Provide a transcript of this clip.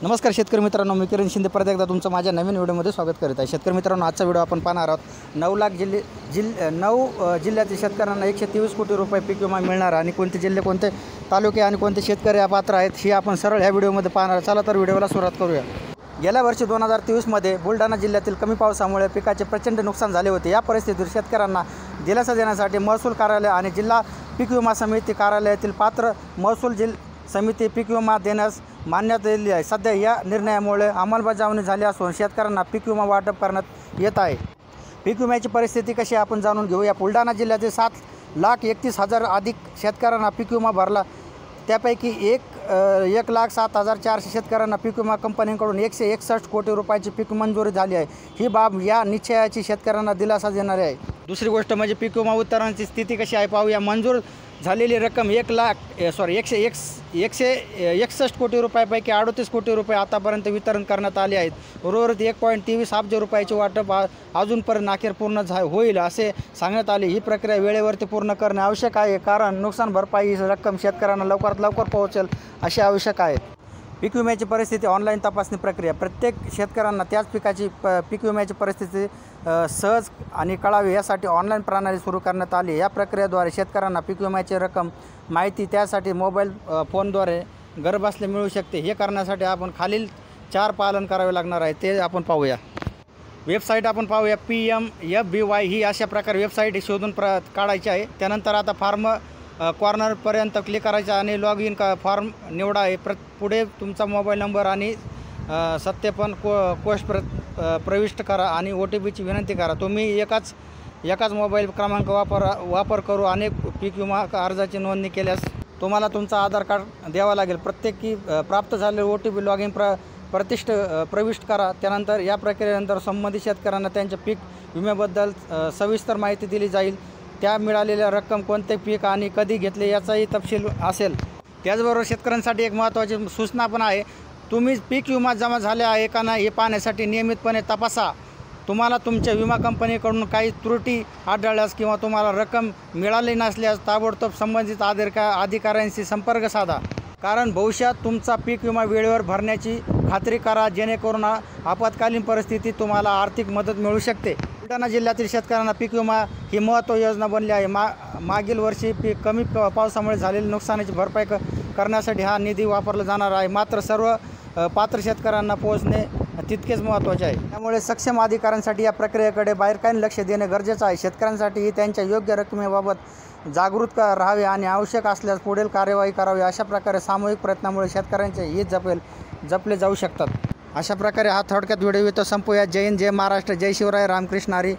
नमस्कार शेतकरी मित्रांनो, मी किरण शिंदे परत एकदा तुमचं माझ्या नवीन व्हिडिओमध्ये स्वागत करीत आहे। शेतकरी मित्रांनो, आजचा व्हिडिओ आपण पाहणार आहोत 9 लाख जिल्ह्यातील शेतकऱ्यांना 123 कोटी रुपये पीक विमा मिळणार आणि कोणते जिल्हे, कोणते तालुके आणि कोणते शेतकरी पात्र आहेत ही आपण सरळ ह्या व्हिडिओमध्ये पाहणार। चला तर व्हिडिओला सुरुवात करूया। गेल्या वर्षी 2023 बुलढाणा जिल्ह्यातील कमी पावसामुळे पिकाचे प्रचंड नुकसान झाले होते। या परिस्थितीत शेतकऱ्यांना दिलासा देण्यासाठी महसूल कार्यालय आणि जिल्हा पीक विमा समिती कार्यालयातील पात्र महसूल समिती पीक विमा देण्यास मान्यता दिली आहे। सध्या या निर्णयामुळे अंमलबजावणी झाली असून शेतकऱ्यांना पीक विमा वाटप करण्यात येत आहे। पीक विम्याची परिस्थिती कशी आपण जाणून घेऊया। बुलढाणा जिल्ह्यातील 7,31,000 अधिक शेतकऱ्यांना पीक विमा भरला। त्यापैकी 1,07,400 शेतकऱ्यांना पीक विमा कंपनीकडून 161 कोटी रुपयाची पीक मंजुरी झाली आहे। ही बाब या निश्चयाची शेतकऱ्यांना दिलासा देणारी आहे। दुसरी गोष्ट म्हणजे पीक विमा उत्तरांची स्थिती कशी आहे पाहूया। मंजूर झालेली रक्कम 161 कोटी रुपयापैकी 38 कोटी रुपये आतापर्यंत वितरण करण्यात आले आहेत। उर्वरित 1.23 अब्ज रुपयाचे वाटप अजूनपर्यंत अखेर पूर्ण होईल असे सांगण्यात आले। ही प्रक्रिया वेळेवरती पूर्ण करणे आवश्यक आहे, कारण नुकसान भरपाई रक्कम शेतकऱ्यांना लवकरात लवकर पोहोचेल असे आवश्यक आहे। पीक विम्याची परिस्थिती ऑनलाईन तपासणी प्रक्रिया। प्रत्येक शेतकऱ्यांना त्याच पिकाची पीक विम्याची परिस्थिती सहज आणि कळावी यासाठी ऑनलाईन प्रणाली सुरू करण्यात आली। या प्रक्रियेद्वारे शेतकऱ्यांना पीक विम्याची रक्कम माहिती त्यासाठी मोबाईल फोनद्वारे घरबसल्या मिळू शकते। हे करण्यासाठी आपण खालील 4 पालन करावे लागणार आहे, ते आपण पाहूया। वेबसाईट आपण पाहूया। PMFBY ही अशा प्रकारे वेबसाईट शोधून काढायची आहे। त्यानंतर आता फार्म कॉर्नरपर्यंत क्लिक करायचं आणि लॉग इन फॉर्म निवडा आहे। पुढे तुमचा मोबाईल नंबर आणि सत्यापन कोड प्रविष्ट करा आणि OTPची विनंती करा। तुम्ही एकाच मोबाईल क्रमांक वापर करू अनेक पीक विमा अर्जाची नोंदणी केल्यास तुम्हाला तुमचा आधार कार्ड द्यावा लागेल। प्रत्येकी प्राप्त झालेले OTP लॉग इन प्रविष्ट करा। त्यानंतर या प्रक्रियेनंतर संबंधित शेतकऱ्यांना त्यांच्या पीक विम्याबद्दल सविस्तर माहिती दिली जाईल। त्या मिळालेल्या रक्कम कोणते पीक आणि कधी घेतले याचाही तपशील असेल। त्याचबरोबर शेतकऱ्यांसाठी एक महत्त्वाची सूचना पण आहे। तुम्ही पीक विमा जमा झाले आहे का नाही हे पाहण्यासाठी नियमितपणे तपासा। तुम्हाला तुमच्या विमा कंपनीकडून काही त्रुटी आढळल्यास किंवा तुम्हाला रक्कम मिळाली नसल्यास ताबडतोब संबंधित अधिकाऱ्यांशी संपर्क साधा, कारण भविष्यात तुमचा पीक विमा वेळेवर भरण्याची खात्री करा, जेणेकरून आपत्कालीन परिस्थितीत तुम्हाला आर्थिक मदत मिळू शकते। बुलढाणा जिल्ह्यातील शेतकऱ्यांना पीक विमा ही महत्त्वाची योजना बनली आहे। मागील वर्षी कमी पावसामुळे झालेल्या नुकसानाची भरपाई करण्यासाठी हा निधी वापरला जाणार आहे। मात्र सर्व पात्र शेतकऱ्यांना पोहोचणे तितकेच महत्त्वाचे आहे। त्यामुळे सक्षम अधिकाऱ्यांसाठी या प्रक्रियेकडे बारकाईने लक्ष देणे गरजेचे आहे। शेतकऱ्यांसाठी त्यांच्या योग्य रकमेबाबत जागृत राहावे आणि आवश्यक असल्यास पुढील कार्यवाही करावी। अशा प्रकारे सामूहिक प्रयत्नामुळे शेतकऱ्यांचे हित जपले जाऊ शकतात। अशा प्रकारे हा थोडक्यात व्हिडिओ इथं संपूया। जय हिंद, जय महाराष्ट्र, जय शिवराय, रामकृष्ण हरी।